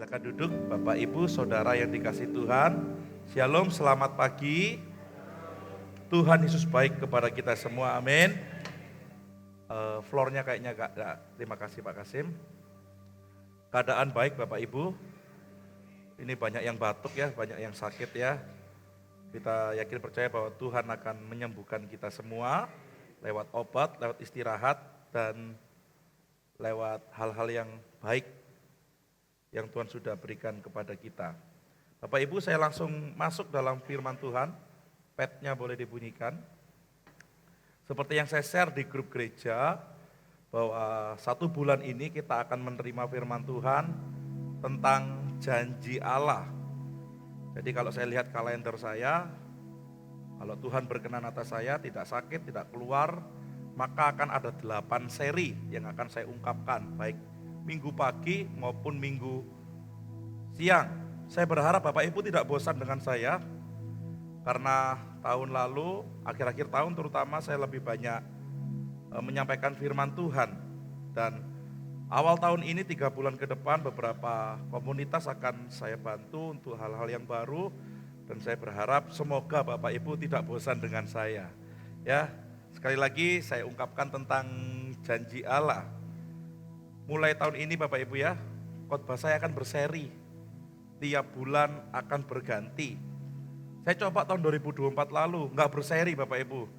Silakan duduk, Bapak Ibu, Saudara yang dikasihi Tuhan. Shalom, selamat pagi. Tuhan Yesus baik kepada kita semua, amin. Floornya kayaknya gak. Terima kasih Pak Kasim. Keadaan baik Bapak Ibu. Ini banyak yang batuk ya, banyak yang sakit ya. Kita yakin percaya bahwa Tuhan akan menyembuhkan kita semua lewat obat, lewat istirahat, dan lewat hal-hal yang baik yang Tuhan sudah berikan kepada kita. Bapak Ibu, saya langsung masuk dalam firman Tuhan. Petnya boleh dibunyikan. Seperti yang saya share di grup gereja, bahwa 1 bulan ini kita akan menerima firman Tuhan tentang janji Allah. Jadi kalau saya lihat kalender saya, kalau Tuhan berkenan atas saya, tidak sakit, tidak keluar, maka akan ada 8 seri yang akan saya ungkapkan, baik minggu pagi maupun minggu siang. Saya berharap Bapak Ibu tidak bosan dengan saya, karena tahun lalu, akhir-akhir tahun terutama saya lebih banyak menyampaikan firman Tuhan. Dan awal tahun ini 3 bulan ke depan beberapa komunitas akan saya bantu untuk hal-hal yang baru. Dan saya berharap semoga Bapak Ibu tidak bosan dengan saya. Ya, sekali lagi saya ungkapkan tentang janji Allah. Mulai tahun ini Bapak Ibu ya, khotbah saya akan berseri. Tiap bulan akan berganti. Saya coba tahun 2024 lalu, nggak berseri Bapak Ibu.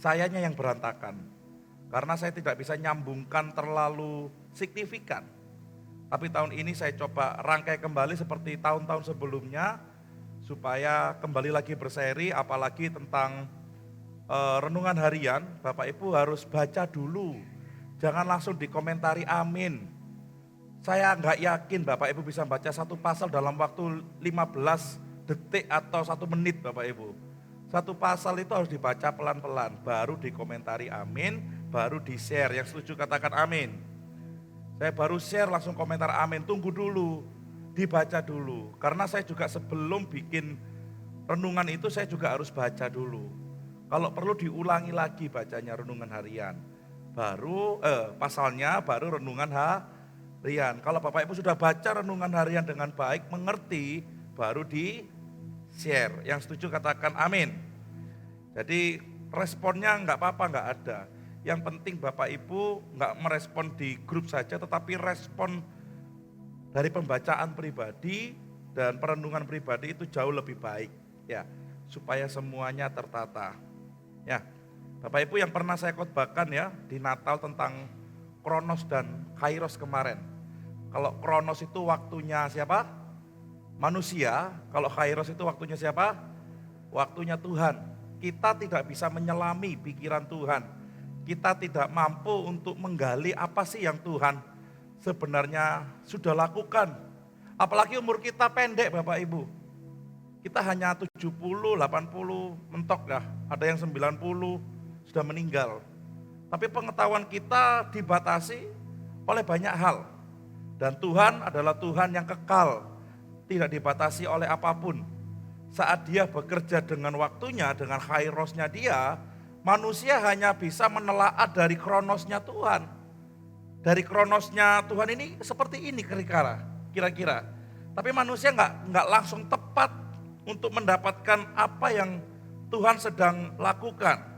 Sayanya yang berantakan. Karena saya tidak bisa nyambungkan terlalu signifikan. Tapi tahun ini saya coba rangkai kembali seperti tahun-tahun sebelumnya, supaya kembali lagi berseri, apalagi tentang renungan harian. Bapak Ibu harus baca dulu. Jangan langsung dikomentari amin. Saya nggak yakin Bapak Ibu bisa baca satu pasal dalam waktu 15 detik atau 1 menit Bapak Ibu. Satu pasal itu harus dibaca pelan-pelan, baru dikomentari amin, baru di-share. Yang setuju katakan amin. Saya baru share langsung komentar amin, tunggu dulu, dibaca dulu. Karena saya juga sebelum bikin renungan itu saya juga harus baca dulu. Kalau perlu diulangi lagi bacanya renungan harian. Baru pasalnya, baru renungan harian. Kalau Bapak Ibu sudah baca renungan harian dengan baik, mengerti, baru di-share. Yang setuju katakan amin. Jadi responnya enggak apa-apa, enggak ada. Yang penting Bapak Ibu enggak merespon di grup saja, tetapi respon dari pembacaan pribadi dan perenungan pribadi itu jauh lebih baik. Ya, supaya semuanya tertata. Ya, Bapak Ibu yang pernah saya khotbahkan ya di Natal tentang Kronos dan Kairos kemarin. Kalau Kronos itu waktunya siapa? Manusia. Kalau Kairos itu waktunya siapa? Waktunya Tuhan. Kita tidak bisa menyelami pikiran Tuhan. Kita tidak mampu untuk menggali apa sih yang Tuhan sebenarnya sudah lakukan. Apalagi umur kita pendek Bapak Ibu. Kita hanya 70, 80 mentok dah. Ada yang 90 sudah meninggal. Tapi pengetahuan kita dibatasi oleh banyak hal. Dan Tuhan adalah Tuhan yang kekal, tidak dibatasi oleh apapun. Saat dia bekerja dengan waktunya, dengan kairosnya dia, manusia hanya bisa menelaah dari kronosnya Tuhan. Dari kronosnya Tuhan ini seperti ini kira-kira. Tapi manusia nggak langsung tepat untuk mendapatkan apa yang Tuhan sedang lakukan.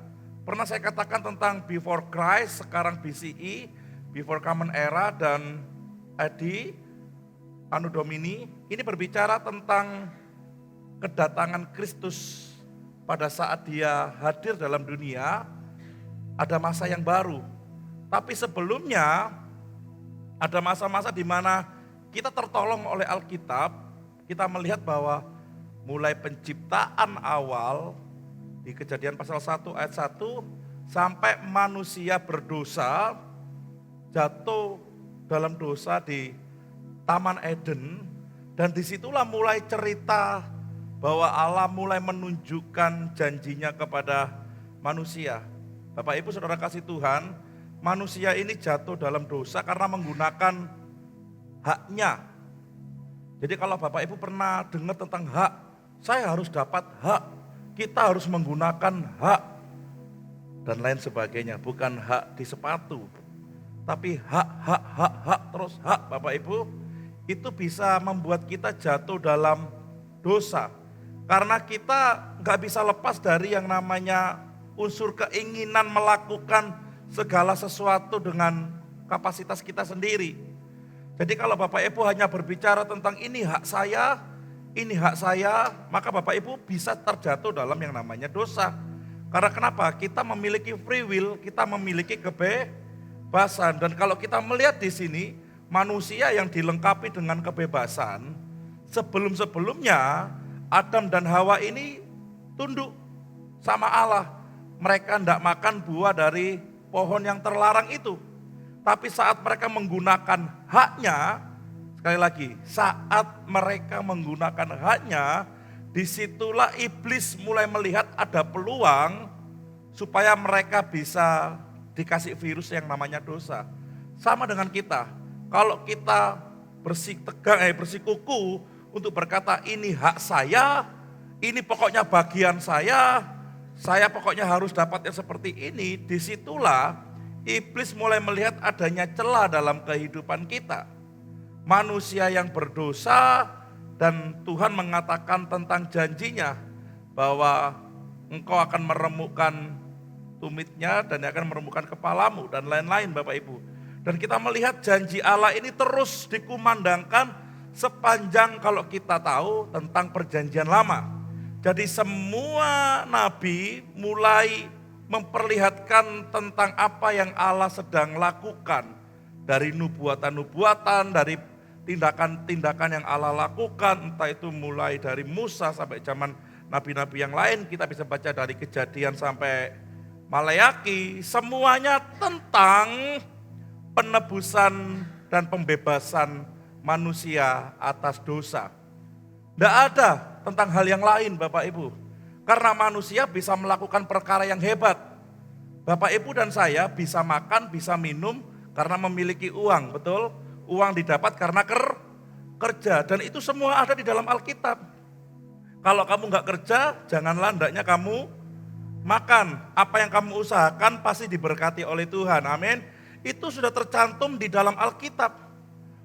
Pernah saya katakan tentang before Christ, sekarang BCE, before Common Era, dan di Anno Domini. Ini berbicara tentang kedatangan Kristus pada saat dia hadir dalam dunia. Ada masa yang baru. Tapi sebelumnya ada masa-masa di mana kita tertolong oleh Alkitab. Kita melihat bahwa mulai penciptaan awal di Kejadian pasal 1 ayat 1 sampai manusia berdosa, jatuh dalam dosa di Taman Eden, dan disitulah mulai cerita bahwa Allah mulai menunjukkan janjinya kepada manusia. Bapak Ibu Saudara kasih Tuhan, manusia ini jatuh dalam dosa karena menggunakan haknya. Jadi kalau Bapak Ibu pernah dengar tentang hak, saya harus dapat hak, kita harus menggunakan hak, dan lain sebagainya. Bukan hak di sepatu, tapi hak terus hak Bapak Ibu. itu bisa membuat kita jatuh dalam dosa. Karena kita nggak bisa lepas dari yang namanya unsur keinginan melakukan segala sesuatu dengan kapasitas kita sendiri. Jadi kalau Bapak Ibu hanya berbicara tentang ini hak saya, maka Bapak Ibu bisa terjatuh dalam yang namanya dosa. Karena kenapa? Kita memiliki free will, kita memiliki kebebasan. Dan kalau kita melihat di sini, manusia yang dilengkapi dengan kebebasan, sebelum-sebelumnya Adam dan Hawa ini tunduk sama Allah. Mereka tidak makan buah dari pohon yang terlarang itu. Tapi saat mereka menggunakan haknya, sekali lagi, saat mereka menggunakan haknya, disitulah iblis mulai melihat ada peluang supaya mereka bisa dikasih virus yang namanya dosa. Sama dengan kita, kalau kita bersikuku untuk berkata ini hak saya, ini pokoknya bagian saya pokoknya harus dapat yang seperti ini, disitulah iblis mulai melihat adanya celah dalam kehidupan kita. Manusia yang berdosa dan Tuhan mengatakan tentang janjinya bahwa engkau akan meremukkan tumitnya dan akan meremukkan kepalamu dan lain-lain Bapak Ibu. Dan kita melihat janji Allah ini terus dikumandangkan sepanjang kalau kita tahu tentang perjanjian lama. Jadi semua nabi mulai memperlihatkan tentang apa yang Allah sedang lakukan. Dari nubuatan-nubuatan, dari tindakan-tindakan yang Allah lakukan, entah itu mulai dari Musa sampai zaman nabi-nabi yang lain, kita bisa baca dari Kejadian sampai Maleaki, semuanya tentang penebusan dan pembebasan manusia atas dosa. Tidak ada tentang hal yang lain Bapak Ibu. Karena manusia bisa melakukan perkara yang hebat. Bapak Ibu dan saya bisa makan, bisa minum karena memiliki uang, betul? Uang didapat karena kerja, dan itu semua ada di dalam Alkitab. Kalau kamu nggak kerja, janganlah hendaknya kamu makan. Apa yang kamu usahakan pasti diberkati oleh Tuhan, amin. Itu sudah tercantum di dalam Alkitab.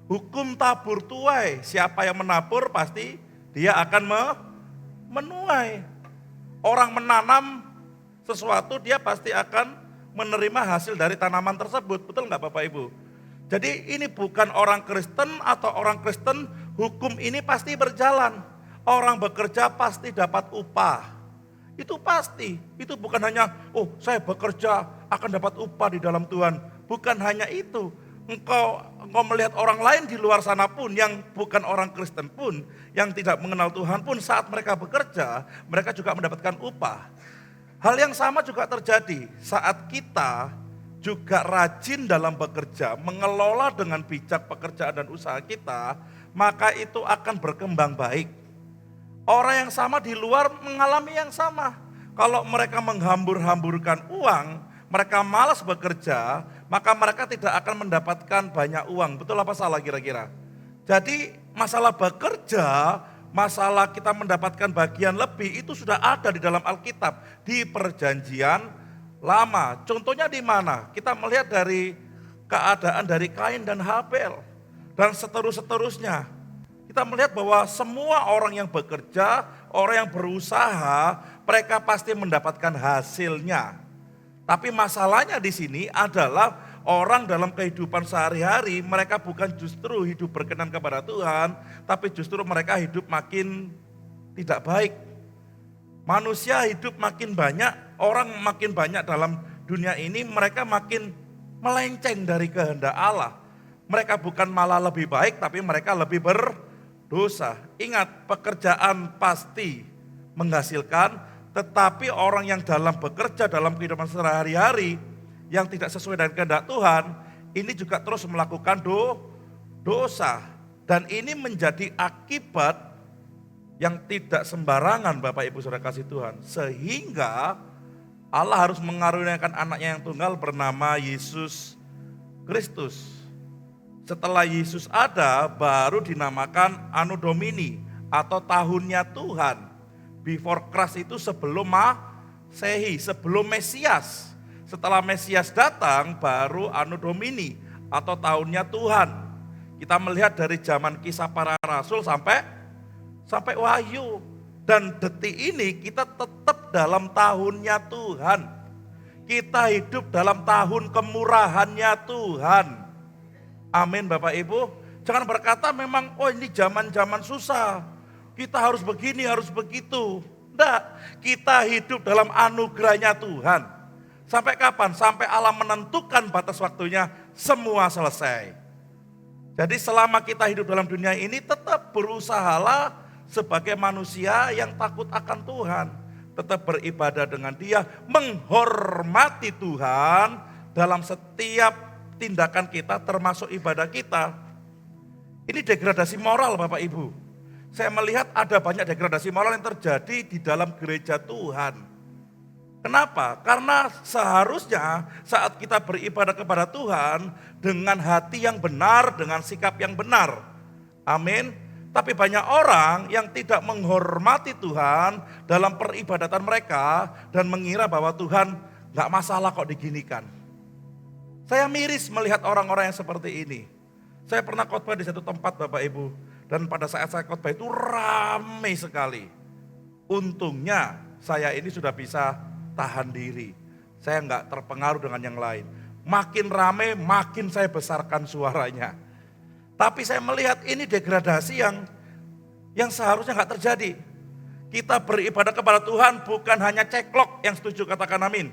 Hukum tabur tuai, siapa yang menabur pasti dia akan menuai. Orang menanam sesuatu dia pasti akan menerima hasil dari tanaman tersebut, betul nggak Bapak Ibu? Jadi ini bukan orang Kristen atau orang Kristen, hukum ini pasti berjalan. Orang bekerja pasti dapat upah. Itu pasti, itu bukan hanya, oh saya bekerja akan dapat upah di dalam Tuhan. Bukan hanya itu, engkau melihat orang lain di luar sana pun yang bukan orang Kristen pun, yang tidak mengenal Tuhan pun saat mereka bekerja, mereka juga mendapatkan upah. Hal yang sama juga terjadi saat kita juga rajin dalam bekerja, mengelola dengan bijak pekerjaan dan usaha kita, maka itu akan berkembang baik. Orang yang sama di luar mengalami yang sama. Kalau mereka menghambur-hamburkan uang, mereka malas bekerja, maka mereka tidak akan mendapatkan banyak uang. Betul apa salah kira-kira? Jadi masalah bekerja, masalah kita mendapatkan bagian lebih itu sudah ada di dalam Alkitab, di perjanjian lama. Contohnya di mana? Kita melihat dari keadaan dari Kain dan Habel dan seterusnya. Kita melihat bahwa semua orang yang bekerja, orang yang berusaha, mereka pasti mendapatkan hasilnya. Tapi masalahnya di sini adalah orang dalam kehidupan sehari-hari, mereka bukan justru hidup berkenan kepada Tuhan, tapi justru mereka hidup makin tidak baik. Manusia hidup makin banyak, orang makin banyak dalam dunia ini, mereka makin melenceng dari kehendak Allah. Mereka bukan malah lebih baik, tapi mereka lebih berdosa. Ingat, pekerjaan pasti menghasilkan, tetapi orang yang dalam bekerja dalam kehidupan sehari-hari yang tidak sesuai dengan kehendak Tuhan, ini juga terus melakukan dosa. Dan ini menjadi akibat yang tidak sembarangan Bapak Ibu Saudara kasih Tuhan. Sehingga Allah harus mengaruniakan anaknya yang tunggal bernama Yesus Kristus. Setelah Yesus ada, baru dinamakan Anno Domini atau tahunnya Tuhan. Before Christ itu sebelum Masehi, sebelum Mesias. Setelah Mesias datang, baru Anno Domini atau tahunnya Tuhan. Kita melihat dari zaman Kisah Para Rasul sampai Wahyu. Dan detik ini kita tetap dalam tahunnya Tuhan. Kita hidup dalam tahun kemurahannya Tuhan. Amin Bapak Ibu. Jangan berkata memang ini zaman-zaman susah. Kita harus begini, harus begitu. Enggak, kita hidup dalam anugerahnya Tuhan. Sampai kapan? Sampai Allah menentukan batas waktunya, semua selesai. Jadi selama kita hidup dalam dunia ini tetap berusahalah sebagai manusia yang takut akan Tuhan. Tetap beribadah dengan Dia, menghormati Tuhan dalam setiap tindakan kita termasuk ibadah kita. Ini degradasi moral Bapak Ibu. Saya melihat ada banyak degradasi moral yang terjadi di dalam gereja Tuhan. Kenapa? Karena seharusnya saat kita beribadah kepada Tuhan dengan hati yang benar, dengan sikap yang benar. Amin. Tapi banyak orang yang tidak menghormati Tuhan dalam peribadatan mereka dan mengira bahwa Tuhan gak masalah kok diginikan. Saya miris melihat orang-orang yang seperti ini. Saya pernah khotbah di satu tempat Bapak Ibu. Dan pada saat saya khotbah itu ramai sekali. Untungnya saya ini sudah bisa tahan diri. Saya enggak terpengaruh dengan yang lain. Makin ramai makin saya besarkan suaranya. Tapi saya melihat ini degradasi yang seharusnya enggak terjadi. Kita beribadah kepada Tuhan bukan hanya ceklok, yang setuju katakan amin.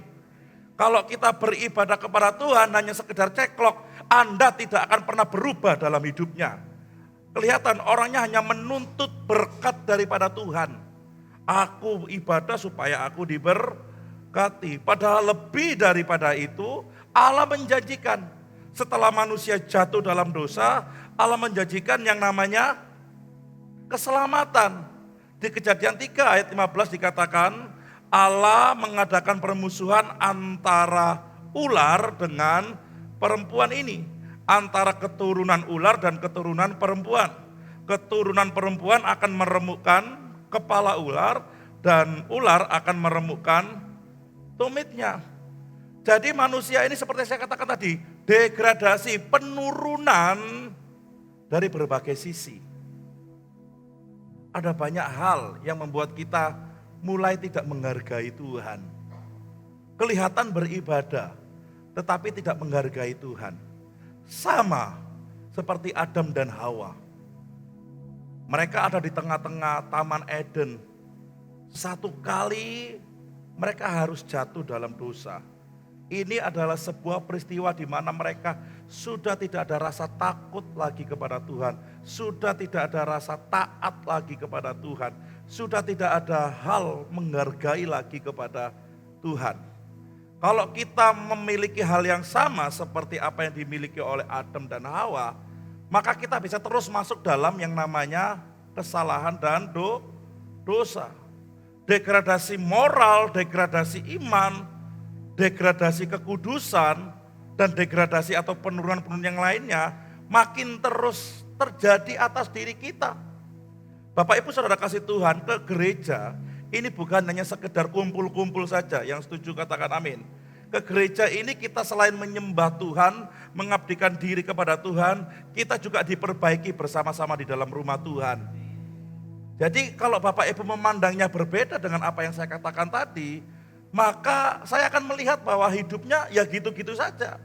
Kalau kita beribadah kepada Tuhan hanya sekedar ceklok, Anda tidak akan pernah berubah dalam hidupnya. Kelihatan orangnya hanya menuntut berkat daripada Tuhan. Aku ibadah supaya aku diberkati. Padahal lebih daripada itu, Allah menjanjikan setelah manusia jatuh dalam dosa, Allah menjanjikan yang namanya keselamatan. Di Kejadian 3 ayat 15 dikatakan, Allah mengadakan permusuhan antara ular dengan perempuan ini. Antara keturunan ular dan keturunan perempuan. Keturunan perempuan akan meremukkan kepala ular dan ular akan meremukkan tumitnya. Jadi manusia ini seperti saya katakan tadi, degradasi, penurunan dari berbagai sisi. Ada banyak hal yang membuat kita mulai tidak menghargai Tuhan. Kelihatan beribadah, tetapi tidak menghargai Tuhan. Sama seperti Adam dan Hawa. Mereka ada di tengah-tengah Taman Eden. Satu kali mereka harus jatuh dalam dosa. Ini adalah sebuah peristiwa di mana mereka sudah tidak ada rasa takut lagi kepada Tuhan. Sudah tidak ada rasa taat lagi kepada Tuhan. Sudah tidak ada hal menghargai lagi kepada Tuhan. Kalau kita memiliki hal yang sama seperti apa yang dimiliki oleh Adam dan Hawa, maka kita bisa terus masuk dalam yang namanya kesalahan dan dosa. Degradasi moral, degradasi iman, degradasi kekudusan, dan degradasi atau penurunan-penurunan yang lainnya makin terus terjadi atas diri kita. Bapak Ibu Saudara kasih Tuhan, ke gereja ini bukan hanya sekedar kumpul-kumpul saja, yang setuju katakan amin. Ke gereja ini kita selain menyembah Tuhan, mengabdikan diri kepada Tuhan, kita juga diperbaiki bersama-sama di dalam rumah Tuhan. Jadi kalau Bapak Ibu memandangnya berbeda dengan apa yang saya katakan tadi, maka saya akan melihat bahwa hidupnya ya gitu-gitu saja.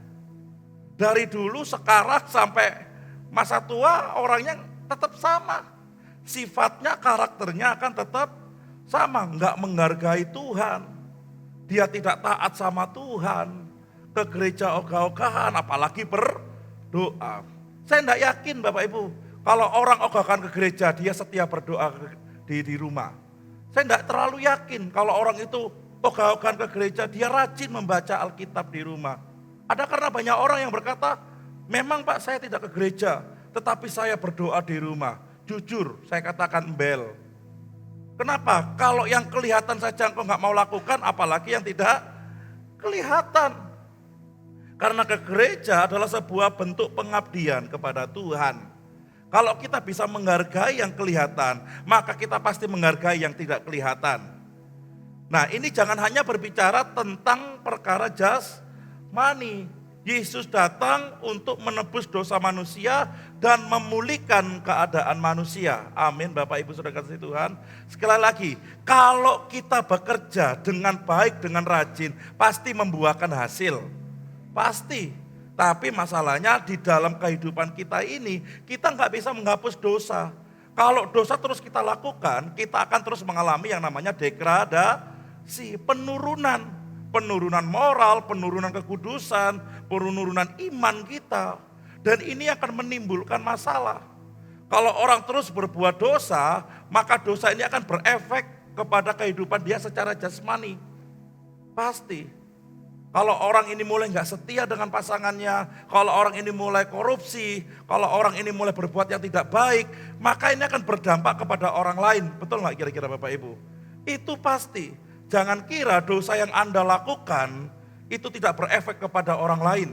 Dari dulu sekarang sampai masa tua orangnya tetap sama. Sifatnya, karakternya akan tetap sama, enggak menghargai Tuhan. Dia tidak taat sama Tuhan. Ke gereja ogah-ogahan, apalagi berdoa. Saya enggak yakin Bapak Ibu, kalau orang ogahkan ke gereja, dia setia berdoa di rumah. Saya enggak terlalu yakin kalau orang itu ogah-ogahan ke gereja, dia rajin membaca Alkitab di rumah. Ada karena banyak orang yang berkata, memang Pak saya tidak ke gereja, tetapi saya berdoa di rumah. Jujur, saya katakan embel. Kenapa? Kalau yang kelihatan saja engkau nggak mau lakukan, apalagi yang tidak kelihatan. Karena ke gereja adalah sebuah bentuk pengabdian kepada Tuhan. Kalau kita bisa menghargai yang kelihatan, maka kita pasti menghargai yang tidak kelihatan. Nah, ini jangan hanya berbicara tentang perkara jasmani. Yesus datang untuk menebus dosa manusia dan memulihkan keadaan manusia. Amin, Bapak Ibu Saudara kasih Tuhan. Sekali lagi, kalau kita bekerja dengan baik, dengan rajin, pasti membuahkan hasil. Pasti. Tapi masalahnya di dalam kehidupan kita ini, kita nggak bisa menghapus dosa. Kalau dosa terus kita lakukan, kita akan terus mengalami yang namanya degradasi, penurunan. Penurunan moral, penurunan kekudusan, penurunan iman kita. Dan ini akan menimbulkan masalah. Kalau orang terus berbuat dosa, maka dosa ini akan berefek kepada kehidupan dia secara jasmani. Pasti. Kalau orang ini mulai gak setia dengan pasangannya, kalau orang ini mulai korupsi, kalau orang ini mulai berbuat yang tidak baik, maka ini akan berdampak kepada orang lain. Betul gak kira-kira Bapak Ibu? Itu pasti. Jangan kira dosa yang Anda lakukan itu tidak berefek kepada orang lain.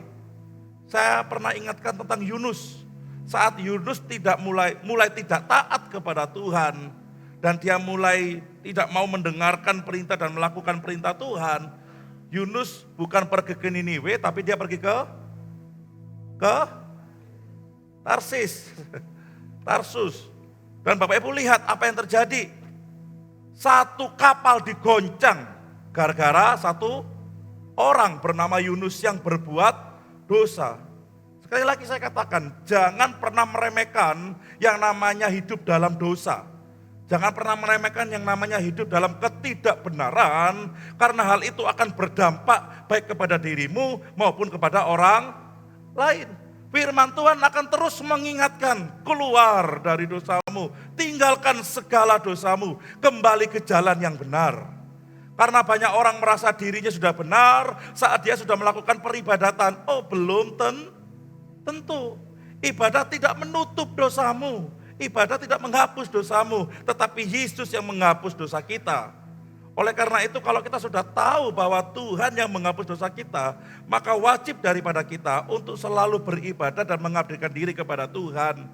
Saya pernah ingatkan tentang Yunus. Saat Yunus mulai tidak taat kepada Tuhan dan dia mulai tidak mau mendengarkan perintah dan melakukan perintah Tuhan, Yunus bukan pergi ke Niniwe tapi dia pergi ke Tarsus. Dan Bapak Ibu lihat apa yang terjadi. Satu kapal digoncang gara-gara satu orang bernama Yunus yang berbuat dosa. Sekali lagi saya katakan, jangan pernah meremehkan yang namanya hidup dalam dosa. Jangan pernah meremehkan yang namanya hidup dalam ketidakbenaran, karena hal itu akan berdampak baik kepada dirimu maupun kepada orang lain. Firman Tuhan akan terus mengingatkan, keluar dari dosamu, tinggalkan segala dosamu, kembali ke jalan yang benar. Karena banyak orang merasa dirinya sudah benar saat dia sudah melakukan peribadatan. Oh belum tentu. Ibadah tidak menutup dosamu, ibadah tidak menghapus dosamu, tetapi Yesus yang menghapus dosa kita. Oleh karena itu kalau kita sudah tahu bahwa Tuhan yang menghapus dosa kita, maka wajib daripada kita untuk selalu beribadah dan mengabdikan diri kepada Tuhan.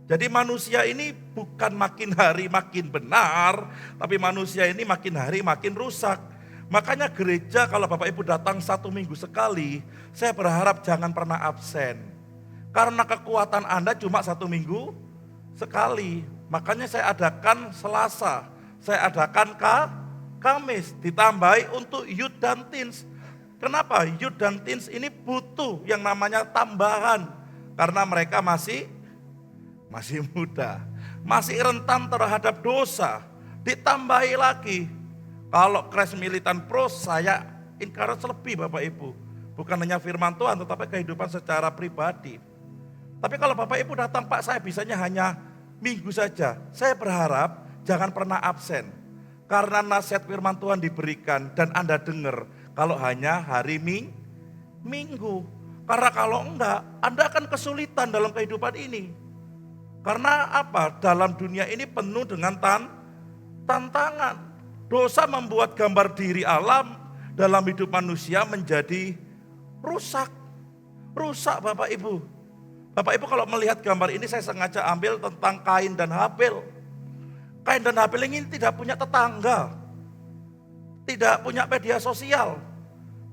Jadi manusia ini bukan makin hari makin benar, tapi manusia ini makin hari makin rusak. Makanya gereja kalau Bapak Ibu datang 1 minggu sekali, saya berharap jangan pernah absen. Karena kekuatan Anda cuma 1 minggu sekali. Makanya saya adakan Selasa, saya adakan Kamis, ditambahi untuk youth dan teens. Kenapa? Youth dan teens ini butuh yang namanya tambahan. Karena mereka masih muda. Masih rentan terhadap dosa. Ditambahi lagi. Kalau Crash Militan Pro saya encourage lebih Bapak Ibu. Bukan hanya firman Tuhan tetapi kehidupan secara pribadi. Tapi kalau Bapak Ibu datang, Pak saya bisanya hanya minggu saja. Saya berharap jangan pernah absen. Karena nasihat firman Tuhan diberikan dan Anda dengar kalau hanya hari Minggu. Karena kalau enggak, Anda akan kesulitan dalam kehidupan ini. Karena apa? Dalam dunia ini penuh dengan tantangan. Dosa membuat gambar diri alam dalam hidup manusia menjadi rusak. Rusak Bapak Ibu. Bapak Ibu kalau melihat gambar ini saya sengaja ambil tentang Kain dan Habel. Kain dan Habel ini tidak punya tetangga, tidak punya media sosial.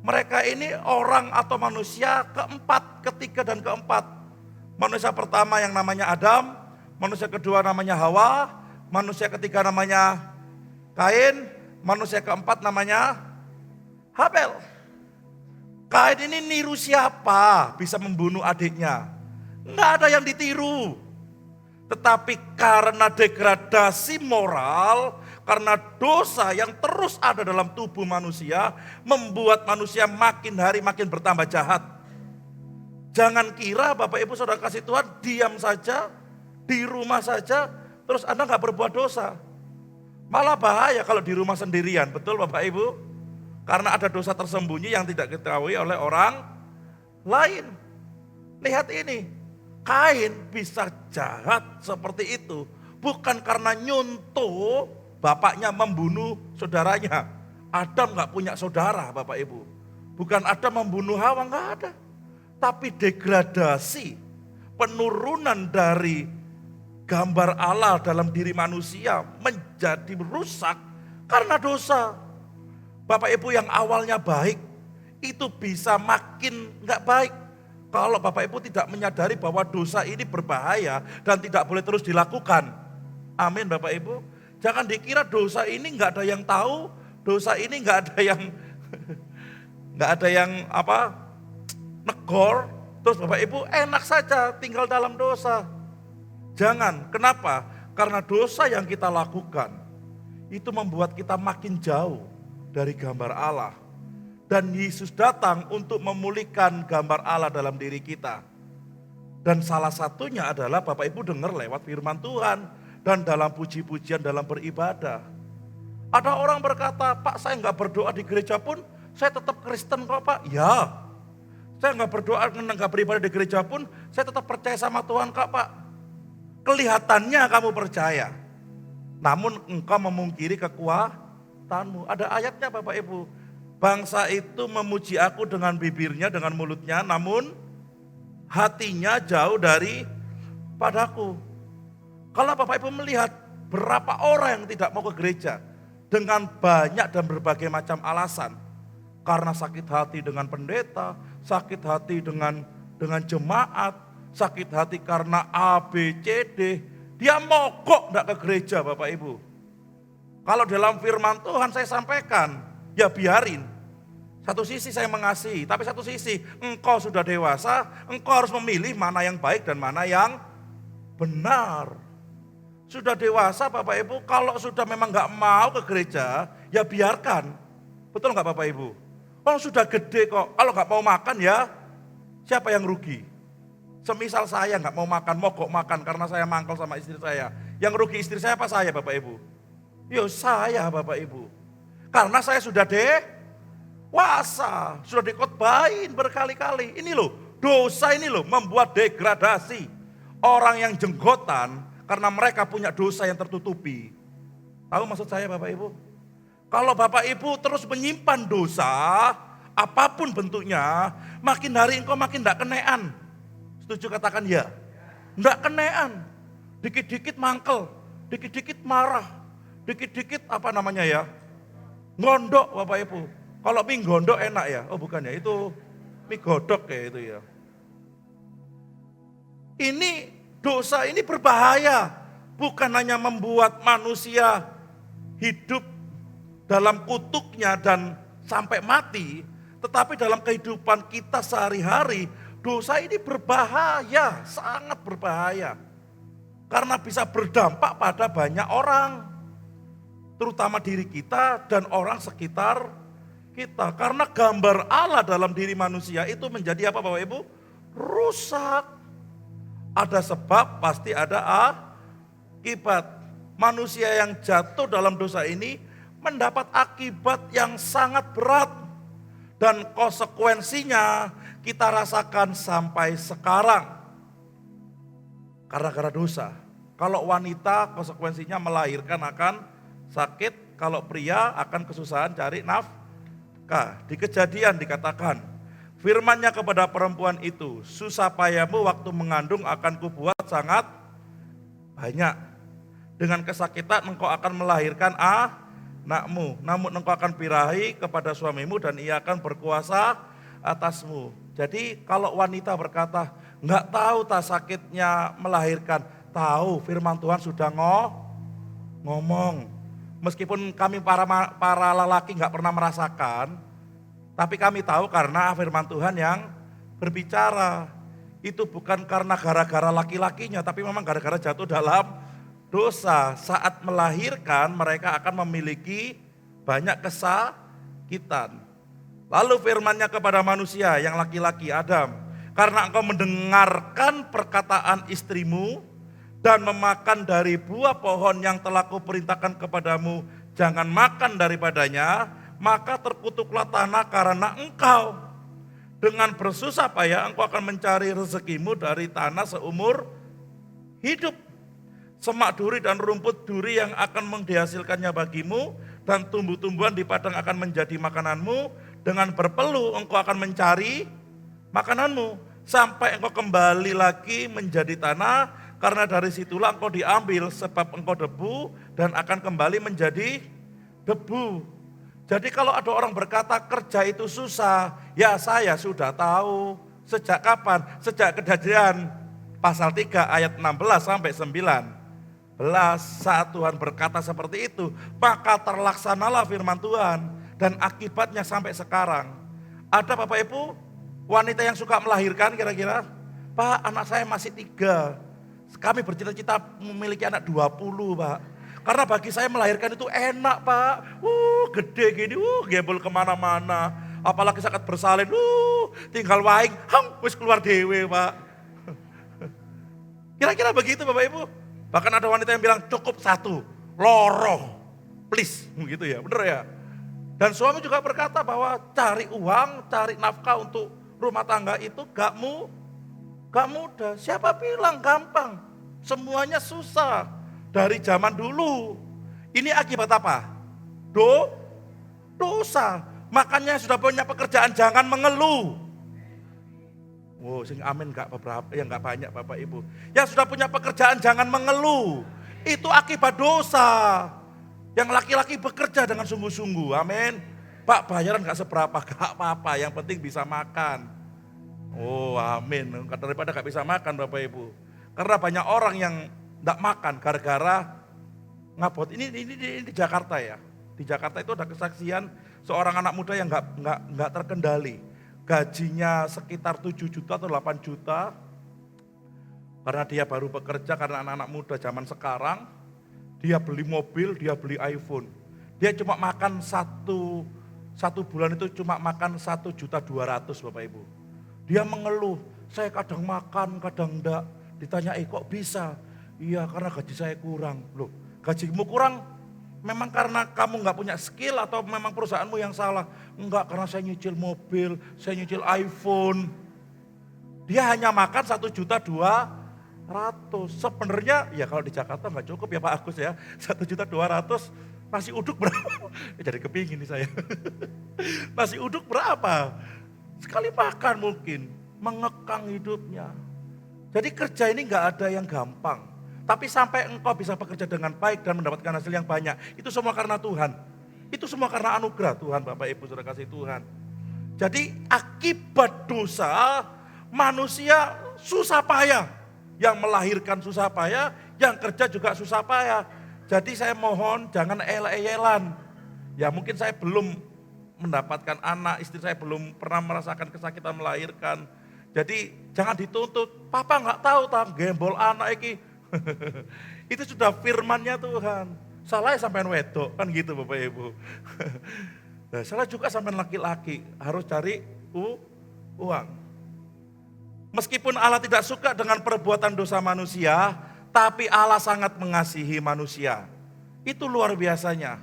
Mereka ini orang atau manusia ketiga dan keempat. Manusia pertama yang namanya Adam, manusia kedua namanya Hawa, manusia ketiga namanya Kain, manusia keempat namanya Habel. Kain ini niru siapa bisa membunuh adiknya? Nggak ada yang ditiru. Tetapi karena degradasi moral, karena dosa yang terus ada dalam tubuh manusia, membuat manusia makin hari makin bertambah jahat. Jangan kira Bapak Ibu Saudara kasih Tuhan diam saja, di rumah saja, terus Anda gak berbuat dosa. Malah bahaya kalau di rumah sendirian, betul Bapak Ibu? Karena ada dosa tersembunyi yang tidak diketahui oleh orang lain. Lihat ini. Kain bisa jahat seperti itu bukan karena nyuntuh bapaknya membunuh saudaranya. Adam gak punya saudara Bapak Ibu. Bukan Adam membunuh Hawa, gak ada. Tapi degradasi, penurunan dari gambar Allah dalam diri manusia menjadi rusak karena dosa. Bapak Ibu yang awalnya baik, itu bisa makin nggak baik. Kalau Bapak Ibu tidak menyadari bahwa dosa ini berbahaya dan tidak boleh terus dilakukan. Amin Bapak Ibu. Jangan dikira dosa ini nggak ada yang tahu, dosa ini nggak ada yang negor, terus Bapak Ibu enak saja tinggal dalam dosa. Jangan, kenapa? Karena dosa yang kita lakukan itu membuat kita makin jauh dari gambar Allah. Dan Yesus datang untuk memulihkan gambar Allah dalam diri kita. Dan salah satunya adalah Bapak Ibu dengar lewat firman Tuhan dan dalam puji-pujian dalam beribadah. Ada orang berkata, Pak saya nggak berdoa di gereja pun, saya tetap Kristen kok Pak. Ya, saya nggak berdoa, nggak beribadah di gereja pun, saya tetap percaya sama Tuhan kok Pak. Kelihatannya kamu percaya, namun engkau memungkiri kekuatanmu. Ada ayatnya Bapak Ibu. Bangsa itu memuji aku dengan bibirnya, dengan mulutnya, namun hatinya jauh dari padaku. Kalau Bapak Ibu melihat berapa orang yang tidak mau ke gereja dengan banyak dan berbagai macam alasan. Karena sakit hati dengan pendeta, sakit hati dengan jemaat, sakit hati karena A, B, C, D. Dia mogok enggak ke gereja Bapak Ibu. Kalau dalam firman Tuhan saya sampaikan, ya biarin. Satu sisi saya mengasihi, tapi satu sisi engkau sudah dewasa, engkau harus memilih mana yang baik dan mana yang benar. Sudah dewasa Bapak Ibu, kalau sudah memang enggak mau ke gereja, ya biarkan. Betul enggak Bapak Ibu? Kalau sudah gede kok, kalau enggak mau makan ya siapa yang rugi? Semisal saya enggak mau makan, mogok makan karena saya mangkal sama istri saya. Yang rugi istri saya apa saya Bapak Ibu? Yo saya Bapak Ibu. Karena saya sudah dewasa, sudah dikotbahin berkali-kali. Ini loh, dosa ini loh membuat degradasi. Orang yang jenggotan karena mereka punya dosa yang tertutupi. Tahu maksud saya Bapak Ibu? Kalau Bapak Ibu terus menyimpan dosa, apapun bentuknya, makin hari engkau makin tidak kenean. Setuju katakan ya? Tidak kenean. Dikit-dikit mangkel, dikit-dikit marah, dikit-dikit ngondok Bapak Ibu. Kalau mie gondok enak ya? Oh bukan ya, itu mie godok ya itu ya. Ini dosa ini berbahaya. Bukan hanya membuat manusia hidup dalam kutuknya dan sampai mati. Tetapi dalam kehidupan kita sehari-hari, dosa ini berbahaya, sangat berbahaya. Karena bisa berdampak pada banyak orang. Terutama diri kita dan orang sekitar kita. Karena gambar Allah dalam diri manusia itu menjadi apa Bapak Ibu? Rusak. Ada sebab pasti ada akibat. Manusia yang jatuh dalam dosa ini mendapat akibat yang sangat berat. Dan konsekuensinya kita rasakan sampai sekarang. Gara-gara dosa. Kalau wanita konsekuensinya melahirkan akan sakit. Kalau pria akan kesusahan cari nafkah. Di Kejadian dikatakan, firman-Nya kepada perempuan itu, susah payahmu waktu mengandung akan kubuat sangat banyak. Dengan kesakitan engkau akan melahirkan anakmu. Namun engkau akan birahi kepada suamimu dan ia akan berkuasa atasmu. Jadi kalau wanita berkata, enggak tahu tak sakitnya melahirkan. Tahu, firman Tuhan sudah ngomong. Meskipun kami para lelaki enggak pernah merasakan, tapi kami tahu karena firman Tuhan yang berbicara. Itu bukan karena gara-gara laki-lakinya, tapi memang gara-gara jatuh dalam dosa. Saat melahirkan mereka akan memiliki banyak kesakitan. Lalu firman-Nya kepada manusia yang laki-laki, Adam, karena engkau mendengarkan perkataan istrimu dan memakan dari buah pohon yang telah kuperintahkan kepadamu, jangan makan daripadanya, maka terkutuklah tanah karena engkau. Dengan bersusah payah engkau akan mencari rezekimu dari tanah seumur hidup. Semak duri dan rumput duri yang akan dihasilkannya bagimu, dan tumbuh-tumbuhan di padang akan menjadi makananmu. Dengan berpeluh engkau akan mencari makananmu, sampai engkau kembali lagi menjadi tanah, karena dari situlah engkau diambil, sebab engkau debu dan akan kembali menjadi debu. Jadi kalau ada orang berkata kerja itu susah, ya saya sudah tahu. Sejak kapan? Sejak Kejadian pasal 3 ayat 16 sampai 19. Saat Tuhan berkata seperti itu, maka terlaksanalah firman Tuhan. Dan akibatnya sampai sekarang. Ada Bapak Ibu, wanita yang suka melahirkan kira-kira, Pak, anak saya masih 3. Kami bercita-cita memiliki anak 20, Pak. Karena bagi saya melahirkan itu enak, Pak. Gede gini, gembol kemana-mana. Apalagi sangat bersalin, tinggal waing, wis keluar dewe, Pak. Kira-kira begitu Bapak Ibu. Bahkan ada wanita yang bilang cukup 1, loro, please, begitu ya, bener ya. Dan suami juga berkata bahwa cari uang, cari nafkah untuk rumah tangga itu gak mudah. Siapa bilang gampang? Semuanya susah. Dari zaman dulu. Ini akibat apa? Dosa. Makanya sudah punya pekerjaan jangan mengeluh. Sing amin gak beberapa, ya gak banyak Bapak Ibu. Yang sudah punya pekerjaan jangan mengeluh. Itu akibat dosa. Yang laki-laki bekerja dengan sungguh-sungguh, amin. Pak, bayaran gak seberapa, gak apa-apa, yang penting bisa makan. Amin. Daripada gak bisa makan Bapak Ibu. Karena banyak orang yang gak makan gara-gara ngabot. Ini di Jakarta ya. Di Jakarta itu ada kesaksian seorang anak muda yang gak terkendali. Gajinya sekitar 7 juta atau 8 juta. Karena dia baru bekerja, karena anak-anak muda zaman sekarang. Dia beli mobil, dia beli iPhone. Dia cuma makan satu bulan itu cuma makan 1,2 juta Bapak Ibu. Dia mengeluh, saya kadang makan, kadang enggak. Ditanya, kok bisa? Iya, karena gaji saya kurang. Loh, gajimu kurang memang karena kamu enggak punya skill atau memang perusahaanmu yang salah? Enggak, karena saya nyicil mobil, saya nyicil iPhone. Dia hanya makan 1,2 juta. Sebenarnya ya kalau di Jakarta enggak cukup ya Pak Agus ya. 1,2 juta nasi uduk berapa? Jadi kepingin nih saya. Nasi uduk berapa? Sekali makan mungkin, mengekang hidupnya. Jadi kerja ini enggak ada yang gampang. Tapi sampai engkau bisa bekerja dengan baik dan mendapatkan hasil yang banyak, itu semua karena Tuhan. Itu semua karena anugerah Tuhan, Bapak Ibu Saudara kasih Tuhan. Jadi akibat dosa, manusia susah payah. Yang melahirkan susah payah, yang kerja juga susah payah. Jadi saya mohon jangan el-eyelan. Ya mungkin saya belum mendapatkan anak, istri saya belum pernah merasakan kesakitan melahirkan. Jadi jangan dituntut, papa gak tahu gembol anak iki. Itu sudah firman-Nya Tuhan. Salah sampean wedok, kan gitu Bapak Ibu. Nah, salah juga sampean laki-laki, harus cari uang. Meskipun Allah tidak suka dengan perbuatan dosa manusia, tapi Allah sangat mengasihi manusia. Itu luar biasanya.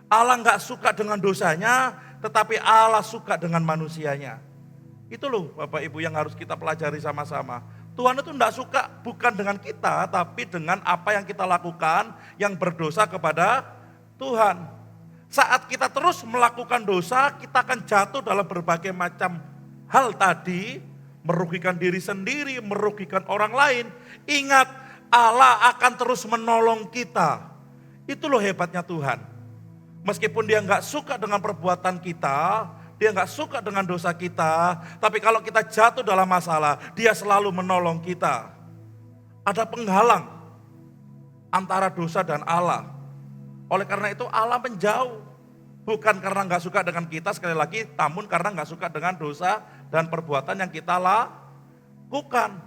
Allah gak suka dengan dosanya, tetapi Allah suka dengan manusianya. Itu loh Bapak Ibu yang harus kita pelajari sama-sama. Tuhan itu tidak suka bukan dengan kita, tapi dengan apa yang kita lakukan yang berdosa kepada Tuhan. Saat kita terus melakukan dosa, kita akan jatuh dalam berbagai macam hal tadi, merugikan diri sendiri, merugikan orang lain. Ingat, Allah akan terus menolong kita. Itu loh hebatnya Tuhan. Meskipun dia nggak suka dengan perbuatan kita, dia nggak suka dengan dosa kita, tapi kalau kita jatuh dalam masalah, dia selalu menolong kita. Ada penghalang antara dosa dan Allah. Oleh karena itu Allah menjauh. Bukan karena nggak suka dengan kita sekali lagi, namun karena nggak suka dengan dosa dan perbuatan yang kita lakukan.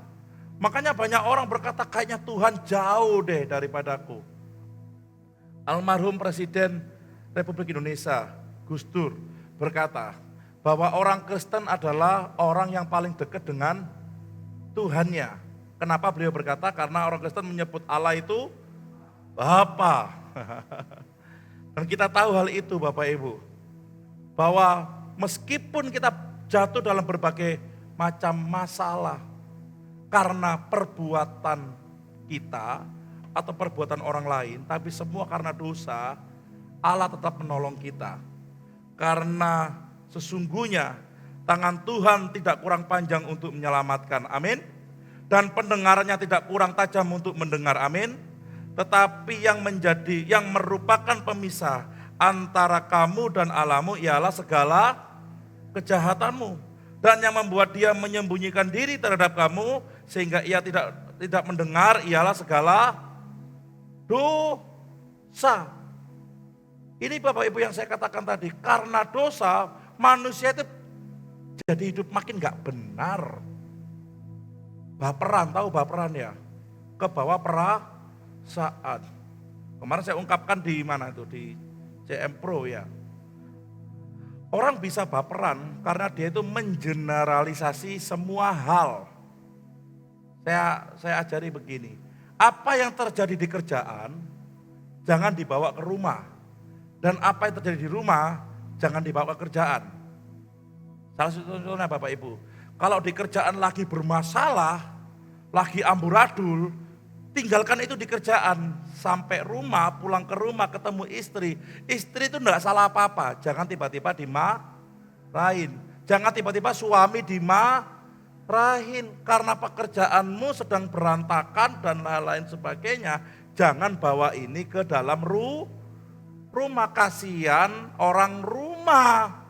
Makanya banyak orang berkata kayaknya Tuhan jauh deh daripadaku. Almarhum Presiden Republik Indonesia, Gus Dur, berkata bahwa orang Kristen adalah orang yang paling dekat dengan Tuhannya. Kenapa beliau berkata? Karena orang Kristen menyebut Allah itu Bapa. Dan kita tahu hal itu Bapak Ibu. Bahwa meskipun kita jatuh dalam berbagai macam masalah karena perbuatan kita atau perbuatan orang lain, tapi semua karena dosa, Allah tetap menolong kita. Karena sesungguhnya tangan Tuhan tidak kurang panjang untuk menyelamatkan, amin. Dan pendengarannya tidak kurang tajam untuk mendengar, amin. Tetapi yang merupakan pemisah antara kamu dan Allahmu ialah segala kejahatanmu. Dan yang membuat dia menyembunyikan diri terhadap kamu sehingga ia tidak mendengar ialah segala dosa. Ini Bapak Ibu yang saya katakan tadi, karena dosa manusia itu jadi hidup makin gak benar. Baperan, tahu baperan ya? Kebawa perasaan. Kemarin saya ungkapkan di mana itu, di CM Pro ya. Orang bisa baperan karena dia itu mengeneralisasi semua hal. Saya ajari begini, apa yang terjadi di kerjaan jangan dibawa ke rumah. Dan apa yang terjadi di rumah jangan dibawa ke kerjaan. Salah satunya Bapak Ibu, kalau di kerjaan lagi bermasalah, lagi amburadul, tinggalkan itu di kerjaan. Sampai rumah, pulang ke rumah ketemu istri. Istri itu enggak salah apa-apa, jangan tiba-tiba dimarahin. Jangan tiba-tiba suami dimarahin. Karena pekerjaanmu sedang berantakan dan lain-lain sebagainya. Jangan bawa ini ke dalam rumah, kasihan orang rumah.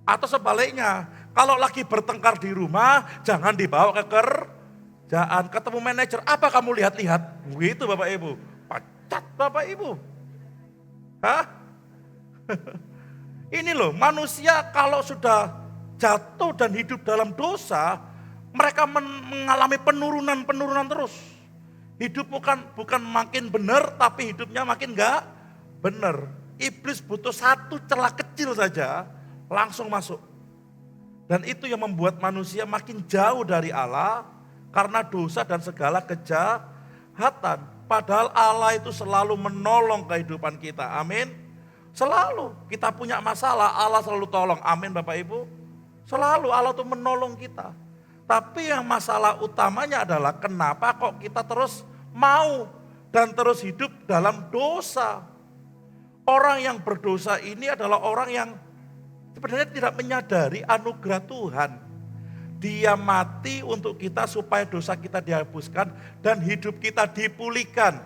Atau sebaliknya, kalau lagi bertengkar di rumah, jangan dibawa ke kerjaan. Ketemu manajer, apa kamu lihat-lihat? Begitu Bapak Ibu, pecat Bapak Ibu. Hah? Ini loh, manusia kalau sudah jatuh dan hidup dalam dosa, mereka mengalami penurunan terus. Hidup bukan makin benar, tapi hidupnya makin enggak benar. Iblis butuh satu celah kecil saja, langsung masuk. Dan itu yang membuat manusia makin jauh dari Allah, karena dosa dan segala kejahatan. Padahal Allah itu selalu menolong kehidupan kita, amin. Selalu kita punya masalah, Allah selalu tolong, amin Bapak Ibu. Selalu Allah itu menolong kita. Tapi yang masalah utamanya adalah kenapa kok kita terus mau dan terus hidup dalam dosa. Orang yang berdosa ini adalah orang yang sebenarnya tidak menyadari anugerah Tuhan. Dia mati untuk kita supaya dosa kita dihapuskan dan hidup kita dipulihkan.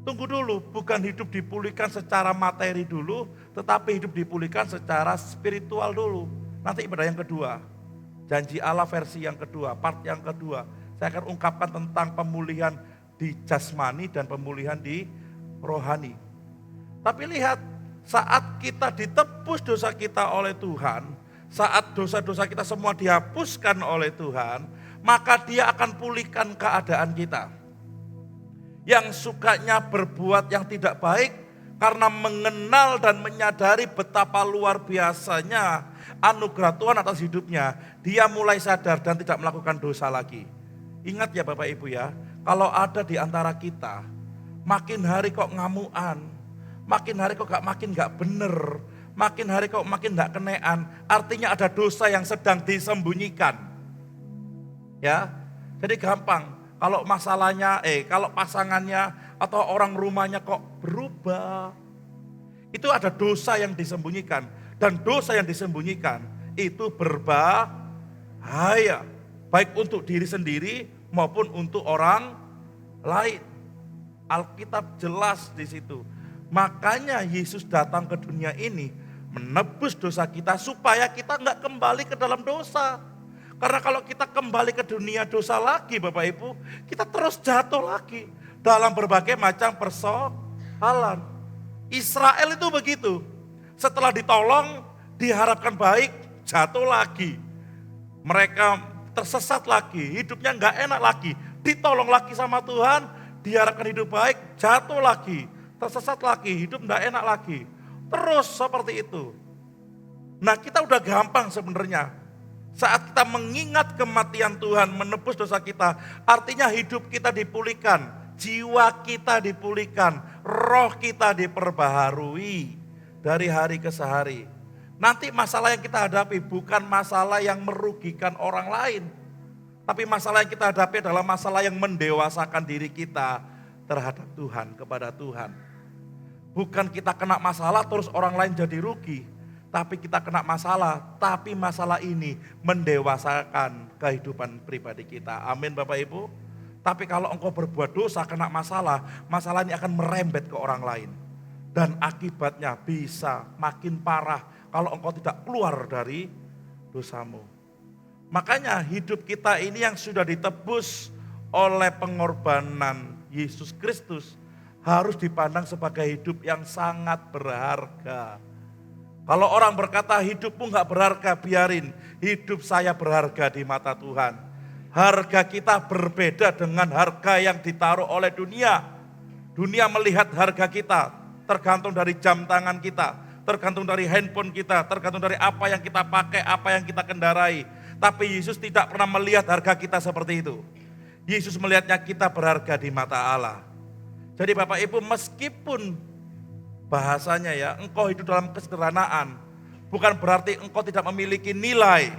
Tunggu dulu, bukan hidup dipulihkan secara materi dulu, tetapi hidup dipulihkan secara spiritual dulu. Nanti pada yang kedua, janji Allah versi yang kedua, part yang kedua. Saya akan ungkapkan tentang pemulihan di jasmani dan pemulihan di rohani. Tapi lihat, saat kita ditebus dosa kita oleh Tuhan, saat dosa-dosa kita semua dihapuskan oleh Tuhan, maka Dia akan pulihkan keadaan kita. Yang sukanya berbuat yang tidak baik, karena mengenal dan menyadari betapa luar biasanya anugerah Tuhan atas hidupnya, dia mulai sadar dan tidak melakukan dosa lagi. Ingat ya Bapak Ibu ya, kalau ada di antara kita, makin hari kok ngamuan, makin hari kok makin gak bener, makin hari kok makin gak kenean, artinya ada dosa yang sedang disembunyikan. Ya, jadi gampang. Kalau masalahnya, kalau pasangannya atau orang rumahnya kok berubah, itu ada dosa yang disembunyikan. Dan dosa yang disembunyikan itu berbahaya, baik untuk diri sendiri maupun untuk orang lain. Alkitab jelas di situ. Makanya Yesus datang ke dunia ini menebus dosa kita supaya kita enggak kembali ke dalam dosa. Karena kalau kita kembali ke dunia dosa lagi Bapak Ibu, kita terus jatuh lagi dalam berbagai macam persoalan. Israel itu begitu. Setelah ditolong, diharapkan baik, jatuh lagi. Mereka tersesat lagi, hidupnya enggak enak lagi. Ditolong lagi sama Tuhan, diharapkan hidup baik, jatuh lagi. Tersesat lagi, hidup enggak enak lagi. Terus seperti itu. Nah kita udah gampang sebenarnya. Saat kita mengingat kematian Tuhan, menebus dosa kita, artinya hidup kita dipulihkan, jiwa kita dipulihkan, roh kita diperbaharui dari hari ke hari. Nanti masalah yang kita hadapi bukan masalah yang merugikan orang lain, tapi masalah yang kita hadapi adalah masalah yang mendewasakan diri kita terhadap Tuhan, kepada Tuhan. Bukan kita kena masalah terus orang lain jadi rugi. Tapi kita kena masalah, tapi masalah ini mendewasakan kehidupan pribadi kita. Amin Bapak Ibu. Tapi kalau engkau berbuat dosa, kena masalah, masalah ini akan merembet ke orang lain. Dan akibatnya bisa makin parah kalau engkau tidak keluar dari dosamu. Makanya hidup kita ini yang sudah ditebus oleh pengorbanan Yesus Kristus harus dipandang sebagai hidup yang sangat berharga. Kalau orang berkata hidupmu gak berharga, biarin. Hidup saya berharga di mata Tuhan. Harga kita berbeda dengan harga yang ditaruh oleh dunia. Dunia melihat harga kita tergantung dari jam tangan kita, tergantung dari handphone kita, tergantung dari apa yang kita pakai, apa yang kita kendarai. Tapi Yesus tidak pernah melihat harga kita seperti itu. Yesus melihatnya kita berharga di mata Allah. Jadi Bapak Ibu, meskipun bahasanya ya, engkau hidup dalam kesederhanaan, bukan berarti engkau tidak memiliki nilai.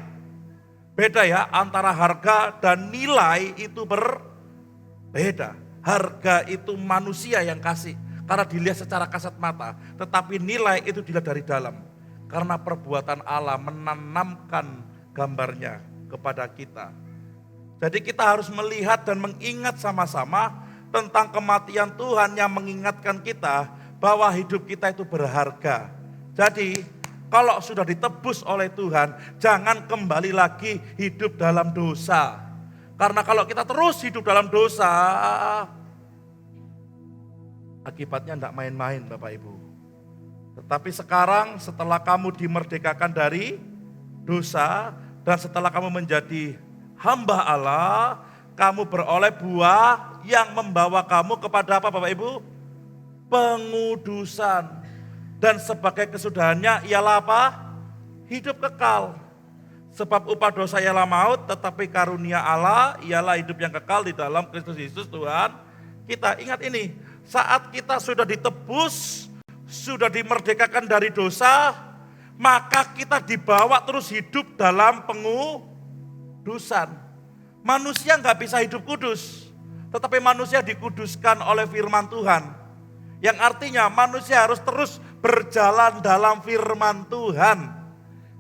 Beda ya, antara harga dan nilai itu berbeda. Harga itu manusia yang kasih, karena dilihat secara kasat mata. Tetapi nilai itu dilihat dari dalam. Karena perbuatan Allah menanamkan gambarnya kepada kita. Jadi kita harus melihat dan mengingat sama-sama tentang kematian Tuhan yang mengingatkan kita bahwa hidup kita itu berharga. Jadi kalau sudah ditebus oleh Tuhan, jangan kembali lagi hidup dalam dosa. Karena kalau kita terus hidup dalam dosa, akibatnya tidak main-main Bapak Ibu. Tetapi sekarang setelah kamu dimerdekakan dari dosa, dan setelah kamu menjadi hamba Allah, kamu beroleh buah yang membawa kamu kepada apa Bapak Ibu? Pengudusan. Dan sebagai kesudahannya ialah apa? Hidup kekal. Sebab upah dosa ialah maut, tetapi karunia Allah ialah hidup yang kekal di dalam Kristus Yesus Tuhan kita. Ingat ini, saat kita sudah ditebus, sudah dimerdekakan dari dosa, maka kita dibawa terus hidup dalam pengudusan. Manusia nggak bisa hidup kudus, tetapi manusia dikuduskan oleh firman Tuhan. Yang artinya manusia harus terus berjalan dalam firman Tuhan.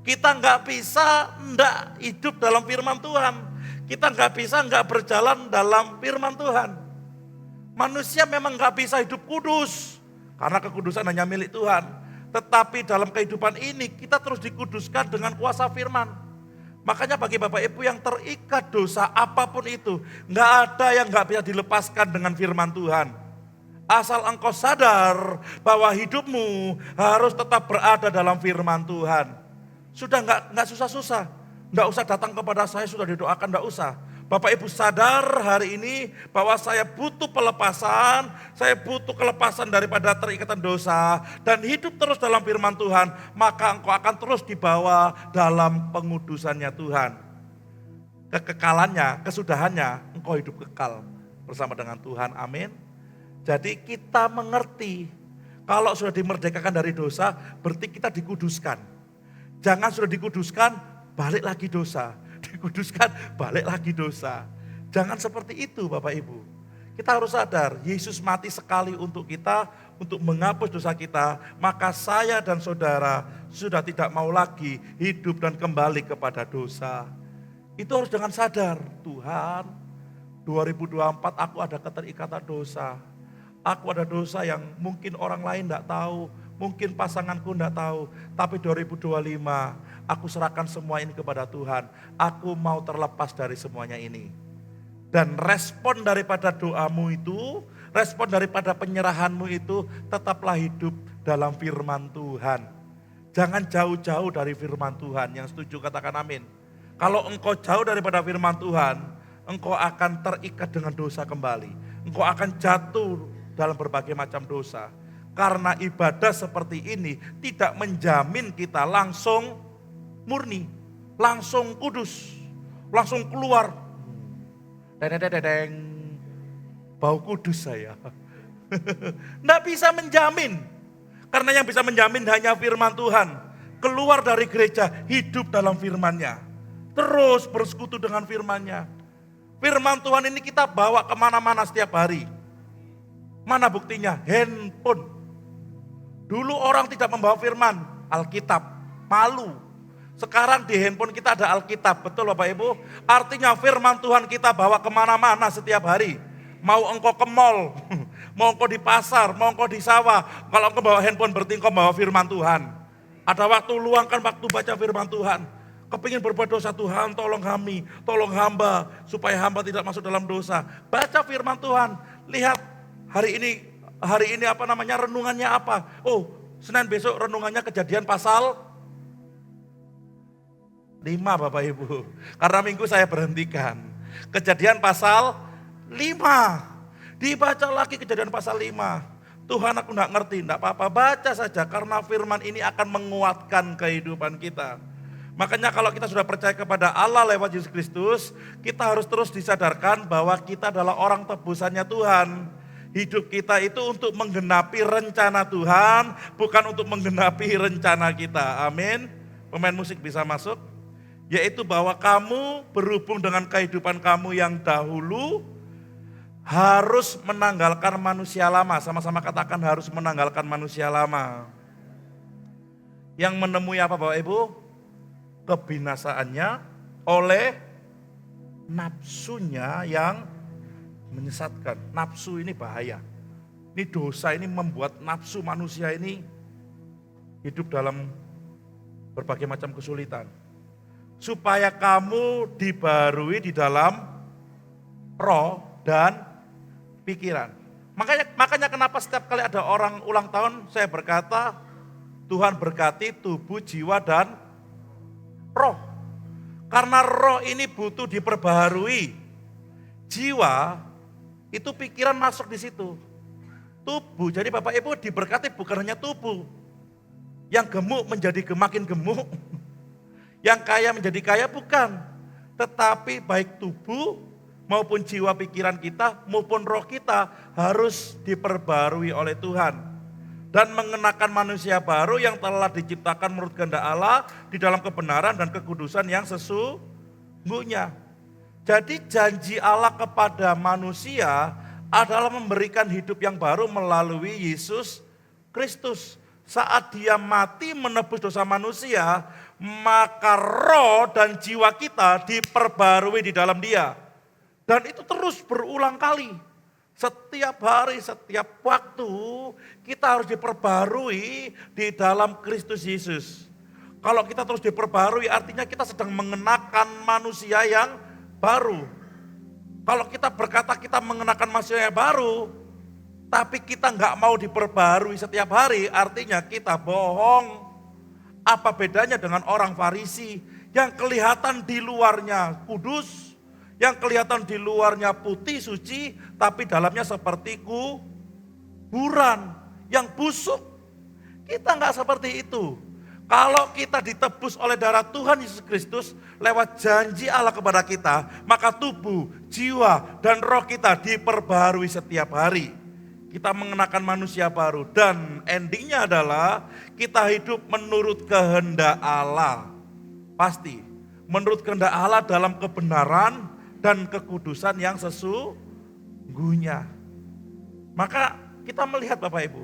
Kita nggak bisa nggak hidup dalam firman Tuhan. Kita nggak bisa nggak berjalan dalam firman Tuhan. Manusia memang nggak bisa hidup kudus, karena kekudusan hanya milik Tuhan. Tetapi dalam kehidupan ini kita terus dikuduskan dengan kuasa firman. Makanya bagi Bapak Ibu yang terikat dosa apapun itu, nggak ada yang nggak bisa dilepaskan dengan firman Tuhan. Asal engkau sadar bahwa hidupmu harus tetap berada dalam firman Tuhan. Sudah nggak susah-susah, nggak usah datang kepada saya sudah didoakan, nggak usah. Bapak Ibu sadar hari ini bahwa saya butuh pelepasan, saya butuh kelepasan daripada terikatan dosa dan hidup terus dalam firman Tuhan, maka engkau akan terus dibawa dalam pengudusannya Tuhan. Kekekalannya, kesudahannya, engkau hidup kekal bersama dengan Tuhan, amin. Jadi kita mengerti kalau sudah dimerdekakan dari dosa berarti kita dikuduskan. Jangan sudah dikuduskan balik lagi dosa. Dikuduskan balik lagi dosa. Jangan seperti itu Bapak Ibu. Kita harus sadar Yesus mati sekali untuk kita, untuk menghapus dosa kita. Maka saya dan saudara sudah tidak mau lagi hidup dan kembali kepada dosa. Itu harus dengan sadar, Tuhan 2024 aku ada keterikatan dosa. Aku ada dosa yang mungkin orang lain tidak tahu, mungkin pasanganku tidak tahu. Tapi 2025 aku serahkan semua ini kepada Tuhan. Aku mau terlepas dari semuanya ini. Dan respon daripada doamu itu, respon daripada penyerahanmu itu tetaplah hidup dalam firman Tuhan. Jangan jauh-jauh dari firman Tuhan. Yang setuju katakan amin. Kalau engkau jauh daripada firman Tuhan, engkau akan terikat dengan dosa kembali. Engkau akan jatuh dalam berbagai macam dosa. Karena ibadah seperti ini tidak menjamin kita langsung murni, langsung kudus, langsung keluar. Dedeng, bau kudus saya. Tidak bisa menjamin. Karena yang bisa menjamin hanya firman Tuhan. Keluar dari gereja, hidup dalam firman-Nya. Terus bersekutu dengan firman-Nya. Firman Tuhan ini kita bawa kemana-mana setiap hari. Mana buktinya? Handphone. Dulu orang tidak membawa firman, Alkitab, malu. Sekarang di handphone kita ada Alkitab, betul Bapak Ibu? Artinya firman Tuhan kita bawa kemana-mana setiap hari. Mau engkau ke mall, mau engkau di pasar, mau engkau di sawah, kalau engkau bawa handphone berarti engkau bawa firman Tuhan. Ada waktu, luangkan waktu baca firman Tuhan. Kepingin berbuat dosa, Tuhan tolong kami, tolong hamba, supaya hamba tidak masuk dalam dosa. Baca firman Tuhan, lihat hari ini renungannya apa. Oh, Senin besok renungannya Kejadian pasal 5 Bapak Ibu. Karena minggu saya berhentikan. Kejadian pasal 5. Dibaca lagi Kejadian pasal 5. Tuhan, aku enggak ngerti, enggak apa-apa, baca saja karena firman ini akan menguatkan kehidupan kita. Makanya kalau kita sudah percaya kepada Allah lewat Yesus Kristus, kita harus terus disadarkan bahwa kita adalah orang tebusannya Tuhan. Hidup kita itu untuk menggenapi rencana Tuhan, bukan untuk menggenapi rencana kita. Amin. Pemain musik bisa masuk. Yaitu bahwa kamu berhubung dengan kehidupan kamu yang dahulu, harus menanggalkan manusia lama. Sama-sama katakan harus menanggalkan manusia lama. Yang menemui apa Bapak Ibu? Kebinasaannya oleh nafsunya yang menyesatkan. Nafsu ini bahaya. Ini dosa ini membuat nafsu manusia ini hidup dalam berbagai macam kesulitan. Supaya kamu dibarui di dalam roh dan pikiran. Makanya kenapa setiap kali ada orang ulang tahun saya berkata Tuhan berkati tubuh, jiwa dan roh. Karena roh ini butuh diperbaharui. Jiwa itu pikiran masuk di situ. Tubuh, jadi Bapak Ibu diberkati bukan hanya tubuh. Yang gemuk menjadi makin gemuk. Yang kaya menjadi kaya bukan. Tetapi baik tubuh maupun jiwa pikiran kita maupun roh kita harus diperbarui oleh Tuhan. Dan mengenakan manusia baru yang telah diciptakan menurut kehendak Allah di dalam kebenaran dan kekudusan yang sesungguhnya. Jadi janji Allah kepada manusia adalah memberikan hidup yang baru melalui Yesus Kristus. Saat dia mati menebus dosa manusia, maka roh dan jiwa kita diperbarui di dalam dia. Dan itu terus berulang kali. Setiap hari, setiap waktu kita harus diperbarui di dalam Kristus Yesus. Kalau kita terus diperbarui artinya kita sedang mengenakan manusia yang baru. Kalau kita berkata kita mengenakan manusia yang baru, tapi kita nggak mau diperbarui setiap hari, artinya kita bohong. Apa bedanya dengan orang Farisi yang kelihatan di luarnya kudus, yang kelihatan di luarnya putih suci, tapi dalamnya seperti kuburan yang busuk. Kita nggak seperti itu. Kalau kita ditebus oleh darah Tuhan Yesus Kristus lewat janji Allah kepada kita, maka tubuh, jiwa, dan roh kita diperbaharui setiap hari. Kita mengenakan manusia baru dan endingnya adalah kita hidup menurut kehendak Allah. Pasti menurut kehendak Allah dalam kebenaran dan kekudusan yang sesungguhnya. Maka kita melihat Bapak Ibu,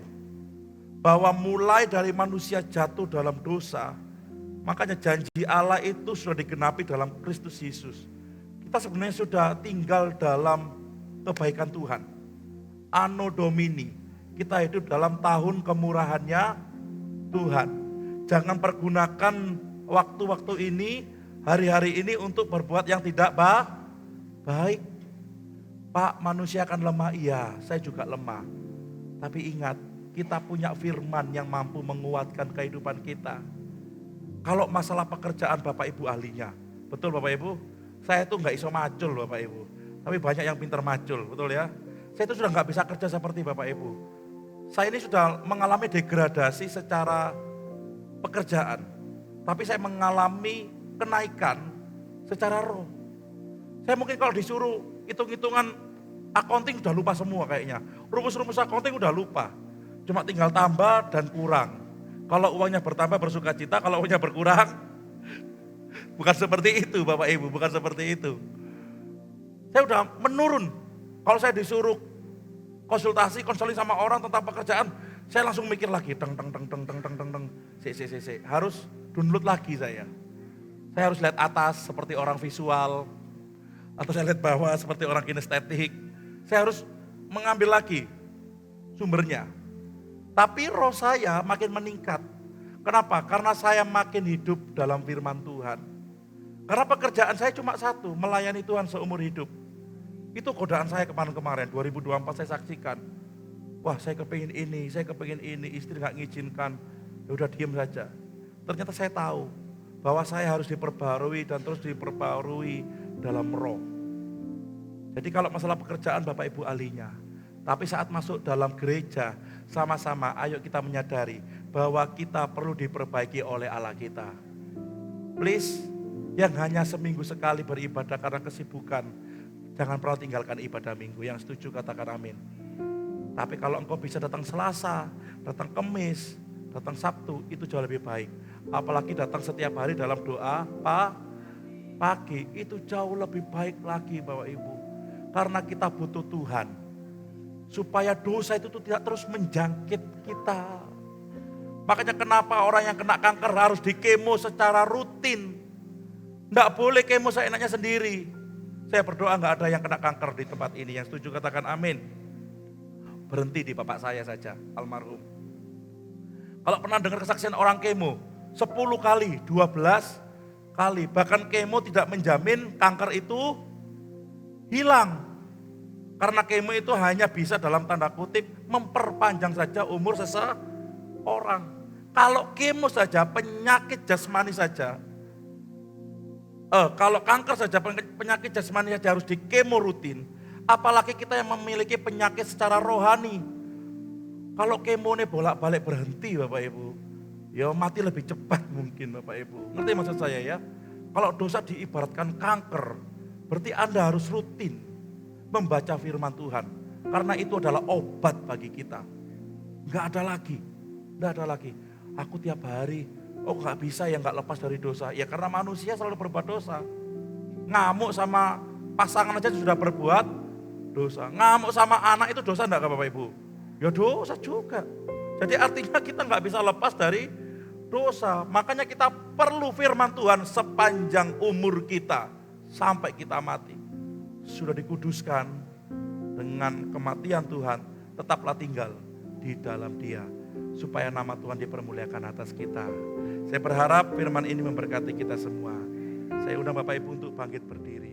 bahwa mulai dari manusia jatuh dalam dosa, makanya janji Allah itu sudah digenapi dalam Kristus Yesus. Kita sebenarnya sudah tinggal dalam kebaikan Tuhan. Anno Domini, kita hidup dalam tahun kemurahannya Tuhan. Jangan pergunakan waktu-waktu ini, hari-hari ini untuk berbuat yang tidak baik. Pak, manusia akan lemah, iya, saya juga lemah. Tapi ingat, kita punya firman yang mampu menguatkan kehidupan kita. Kalau masalah pekerjaan Bapak Ibu ahlinya. Betul Bapak Ibu? Saya itu nggak iso macul Bapak Ibu. Tapi banyak yang pintar macul, betul ya? Saya itu sudah nggak bisa kerja seperti Bapak Ibu. Saya ini sudah mengalami degradasi secara pekerjaan. Tapi saya mengalami kenaikan secara roh. Saya mungkin kalau disuruh hitung-hitungan accounting udah lupa semua kayaknya. Rumus-rumus accounting udah lupa. Cuma tinggal tambah dan kurang. Kalau uangnya bertambah bersuka cita, kalau uangnya berkurang, bukan seperti itu Bapak Ibu, bukan seperti itu. Saya udah menurun. Kalau saya disuruh konseling sama orang tentang pekerjaan, saya langsung mikir lagi, harus download lagi saya. Saya harus lihat atas seperti orang visual, atau saya lihat bawah seperti orang kinestetik. Saya harus mengambil lagi sumbernya. Tapi roh saya makin meningkat. Kenapa? Karena saya makin hidup dalam firman Tuhan. Karena pekerjaan saya cuma satu, melayani Tuhan seumur hidup. Itu godaan saya kemarin-kemarin, 2024 saya saksikan. Wah, saya kepingin ini, istri gak ngizinkan. Ya udah diem saja. Ternyata saya tahu bahwa saya harus diperbarui dan terus diperbarui dalam roh. Jadi kalau masalah pekerjaan Bapak Ibu ahlinya. Tapi saat masuk dalam gereja, sama-sama ayo kita menyadari bahwa kita perlu diperbaiki oleh Allah kita. Please, yang hanya seminggu sekali beribadah karena kesibukan, jangan pernah tinggalkan ibadah minggu. Yang setuju katakan amin. Tapi kalau engkau bisa datang Selasa, datang Kamis, datang Sabtu, itu jauh lebih baik. Apalagi datang setiap hari dalam doa pagi, itu jauh lebih baik lagi Bapak Ibu. Karena kita butuh Tuhan. Supaya dosa itu tidak terus menjangkit kita. Makanya kenapa orang yang kena kanker harus dikemo secara rutin. Tidak boleh kemo seenaknya sendiri. Saya berdoa nggak ada yang kena kanker di tempat ini. Yang setuju katakan amin. Berhenti di bapak saya saja, almarhum. Kalau pernah dengar kesaksian orang kemo, 10 kali, 12 kali. Bahkan kemo tidak menjamin kanker itu hilang. Karena kemo itu hanya bisa dalam tanda kutip memperpanjang saja umur seseorang. Kalau kemo saja, penyakit jasmani saja. Kalau kanker saja, penyakit jasmani saja harus dikemo rutin. Apalagi kita yang memiliki penyakit secara rohani. Kalau kemo ini bolak-balik berhenti Bapak Ibu. Ya mati lebih cepat mungkin Bapak Ibu. Ngerti maksud saya ya? Kalau dosa diibaratkan kanker, berarti Anda harus rutin membaca firman Tuhan. Karena itu adalah obat bagi kita. Enggak ada lagi. Aku tiap hari, gak bisa ya gak lepas dari dosa. Ya karena manusia selalu berbuat dosa. Ngamuk sama pasangan aja sudah berbuat dosa. Ngamuk sama anak itu dosa enggak Bapak Ibu? Ya dosa juga. Jadi artinya kita gak bisa lepas dari dosa. Makanya kita perlu firman Tuhan sepanjang umur kita. Sampai kita mati. Sudah dikuduskan dengan kematian Tuhan, tetaplah tinggal di dalam Dia supaya nama Tuhan dipermuliakan atas kita. Saya berharap firman ini memberkati kita semua. Saya undang Bapak Ibu untuk bangkit berdiri.